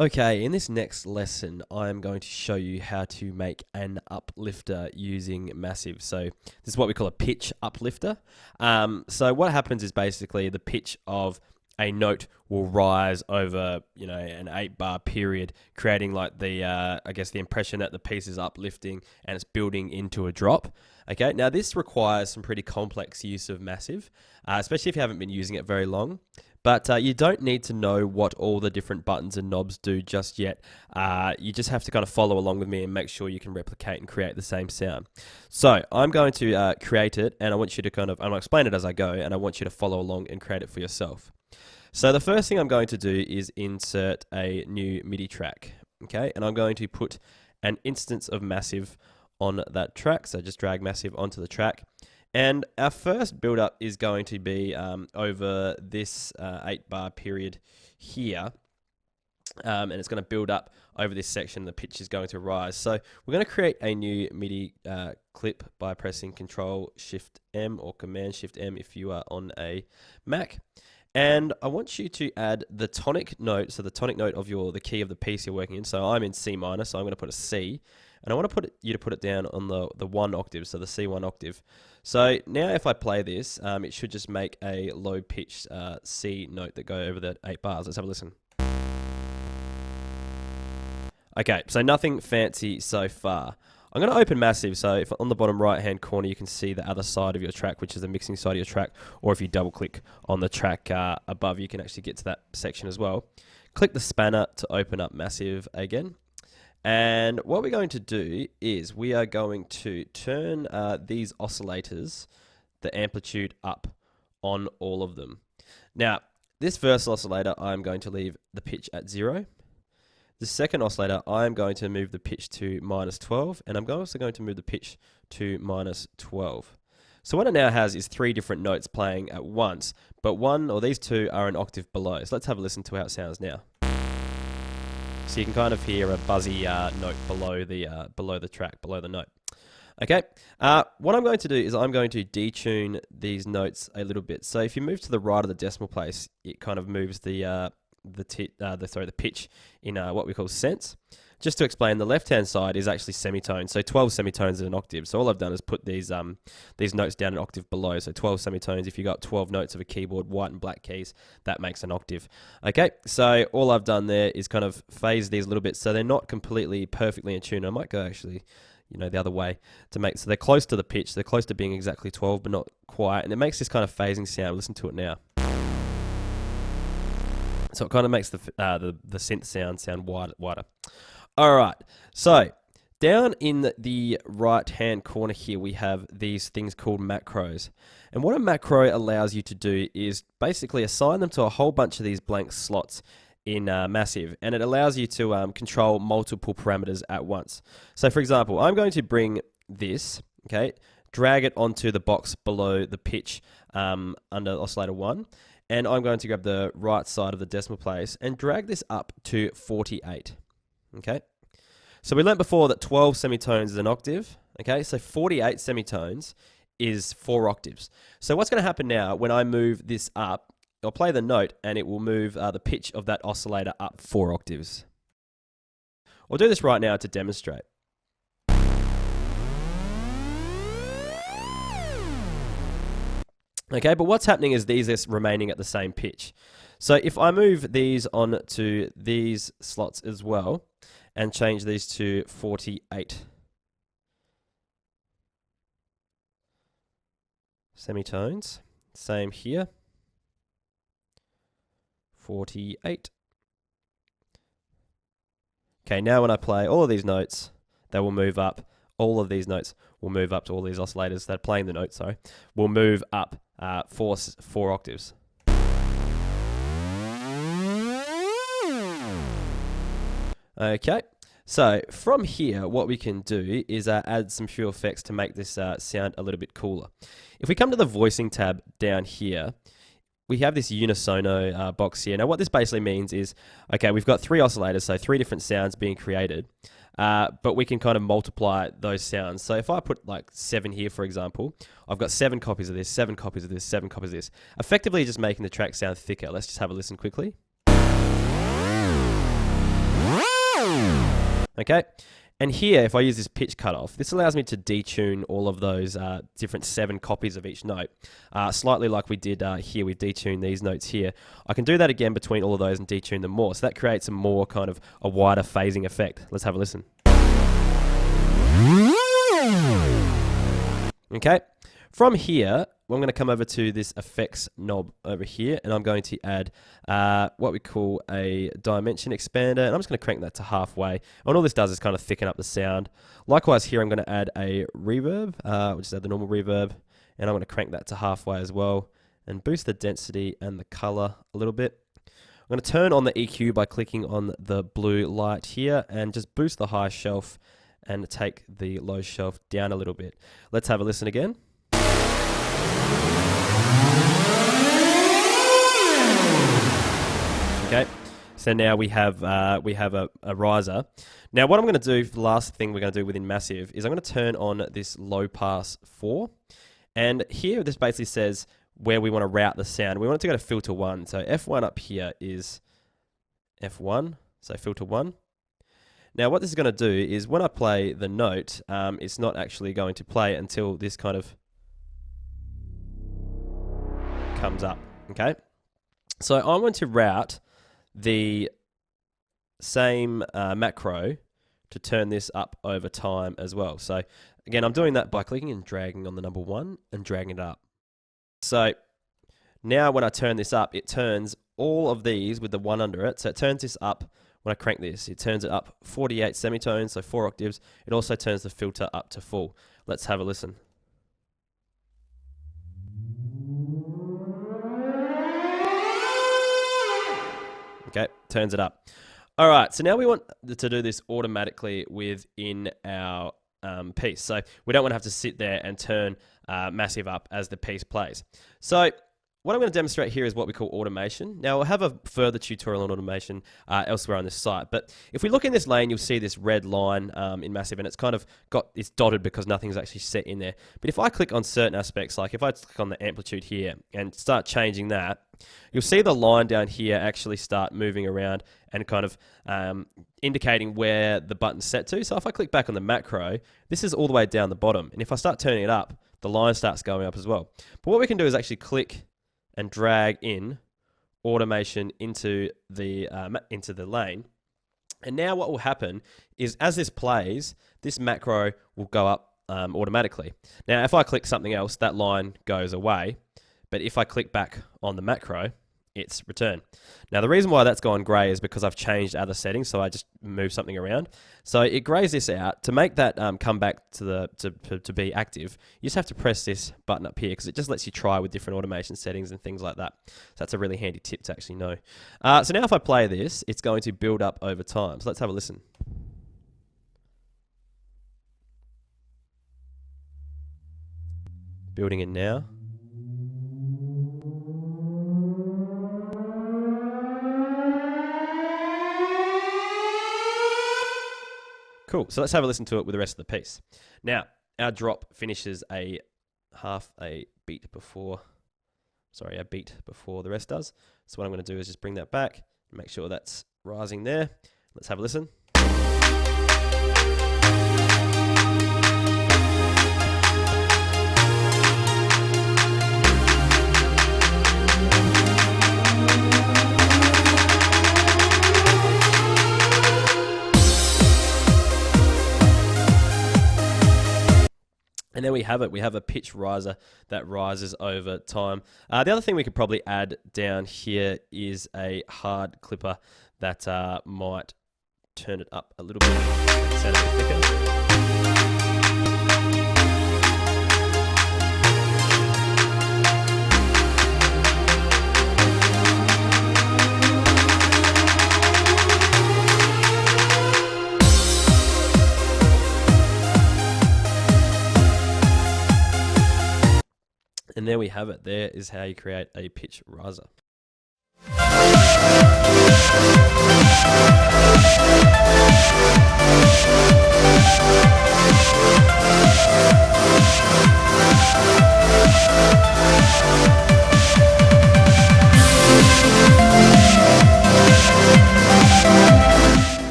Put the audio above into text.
Okay, in this next lesson, I'm going to show you how to make an uplifter using Massive. So this is what we call a pitch uplifter. So what happens is basically the pitch of a note will rise over, an 8-bar period, creating like the, the impression that the piece is uplifting and it's building into a drop. Okay, now this requires some pretty complex use of Massive, especially if you haven't been using it very long. But you don't need to know what all the different buttons and knobs do just yet. You just have to kind of follow along with me and make sure you can replicate and create the same sound. So I'm going to create it, and I want you to I'll explain it as I go, and I want you to follow along and create it for yourself. So the first thing I'm going to do is insert a new MIDI track, okay? And I'm going to put an instance of Massive on that track. So just drag Massive onto the track. And our first build up is going to be over this 8-bar period here. And it's going to build up over this section. The pitch is going to rise. So we're going to create a new MIDI clip by pressing Control-Shift-M or Command-Shift-M if you are on a Mac. And I want you to add the tonic note, so the tonic note of the key of the piece you're working in. So I'm in C minor, so I'm going to put a C. And I want to you to put it down on the 1 octave, so the C1 octave. So now if I play this, it should just make a low-pitched C note that go over the 8 bars. Let's have a listen. Okay, so nothing fancy so far. I'm going to open Massive, so if on the bottom right-hand corner you can see the other side of your track, which is the mixing side of your track, or if you double-click on the track above, you can actually get to that section as well. Click the spanner to open up Massive again. And what we're going to do is we are going to turn these oscillators, the amplitude up on all of them. Now, this first oscillator, I'm going to leave the pitch at 0. The second oscillator, I'm going to move the pitch to -12, and I'm also going to move the pitch to -12. So what it now has is 3 different notes playing at once, but these 2 are an octave below. So let's have a listen to how it sounds now. So you can kind of hear a buzzy note below the track, below the note. Okay, what I'm going to do is I'm going to detune these notes a little bit. So if you move to the right of the decimal place, it kind of moves the pitch in what we call cents. Just to explain, the left-hand side is actually semitones. So 12 semitones in an octave. So all I've done is put these notes down an octave below. So 12 semitones, if you got 12 notes of a keyboard, white and black keys, that makes an octave. Okay, so all I've done there is kind of phase these a little bit so they're not completely perfectly in tune. I might go actually, the other way to make, so they're close to the pitch. They're close to being exactly 12, but not quite. And it makes this kind of phasing sound. Listen to it now. So it kind of makes the synth sound wider. All right, so down in the right-hand corner here, we have these things called macros. And what a macro allows you to do is basically assign them to a whole bunch of these blank slots in Massive. And it allows you to control multiple parameters at once. So for example, I'm going to bring this, okay, drag it onto the box below the pitch under oscillator 1. And I'm going to grab the right side of the decimal place and drag this up to 48. Okay, so we learnt before that 12 semitones is an octave. Okay, so 48 semitones is 4 octaves. So what's going to happen now when I move this up, I'll play the note and it will move the pitch of that oscillator up 4 octaves. We'll do this right now to demonstrate. Okay, but what's happening is these are remaining at the same pitch. So if I move these on to these slots as well and change these to 48 semitones, same here, 48. Okay, now when I play all of these notes, they will move up. All of these notes will move up to all these oscillators that are playing the note, will move up 4 octaves. Okay, so from here, what we can do is add some few effects to make this sound a little bit cooler. If we come to the voicing tab down here, we have this unisono box here. Now what this basically means is, okay, we've got 3 oscillators, so 3 different sounds being created. But we can kind of multiply those sounds. So if I put like 7 here, for example, I've got 7 copies of this, 7 copies of this, 7 copies of this, effectively just making the track sound thicker. Let's just have a listen quickly. Okay, and here, if I use this pitch cutoff, this allows me to detune all of those different 7 copies of each note, slightly like we did here. We've detuned these notes here. I can do that again between all of those and detune them more. So that creates a more kind of a wider phasing effect. Let's have a listen. Okay, from here, I'm going to come over to this effects knob over here, and I'm going to add what we call a dimension expander, and I'm just going to crank that to halfway. And all this does is kind of thicken up the sound. Likewise here, I'm going to add a reverb, which is add the normal reverb, and I'm going to crank that to halfway as well, and boost the density and the color a little bit. I'm going to turn on the EQ by clicking on the blue light here, and just boost the high shelf and take the low shelf down a little bit. Let's have a listen again. Okay, so now we have a riser. Now what I'm going to do, the last thing we're going to do within Massive, is I'm going to turn on this low pass 4. And here this basically says where we want to route the sound. We want it to go to filter 1. So F1 up here is F1, so filter 1. Now what this is going to do is when I play the note, it's not actually going to play until this kind of comes up, okay? So I'm going to route the same macro to turn this up over time as well. So again, I'm doing that by clicking and dragging on the number 1 and dragging it up. So now when I turn this up, it turns all of these with the 1 under it. So it turns this up when I crank this. It turns it up 48 semitones, so 4 octaves. It also turns the filter up to full. Let's have a listen. Okay, turns it up. All right, so now we want to do this automatically within our piece. So we don't want to have to sit there and turn Massive up as the piece plays. So what I'm going to demonstrate here is what we call automation. Now, I'll have a further tutorial on automation elsewhere on this site, but if we look in this lane, you'll see this red line in Massive, and it's kind of it's dotted because nothing's actually set in there. But if I click on certain aspects, like if I click on the amplitude here and start changing that, you'll see the line down here actually start moving around and kind of indicating where the button's set to. So if I click back on the macro, this is all the way down the bottom. And if I start turning it up, the line starts going up as well. But what we can do is actually click and drag in automation into the lane. And now what will happen is as this plays, this macro will go up automatically. Now, if I click something else, that line goes away. But if I click back on the macro, it's returned. Now, the reason why that's gone grey is because I've changed other settings, so I just moved something around. So it greys this out. To make that come back to be active, you just have to press this button up here because it just lets you try with different automation settings and things like that. So that's a really handy tip to actually know. So now if I play this, it's going to build up over time. So let's have a listen. Building in now. Cool, so let's have a listen to it with the rest of the piece. Now, our drop finishes a beat before the rest does. So what I'm going to do is just bring that back and make sure that's rising there. Let's have a listen. And there we have it. We have a pitch riser that rises over time. The other thing we could probably add down here is a hard clipper that might turn it up a little bit and sound a bit thicker. And there we have it. There is how you create a pitch riser.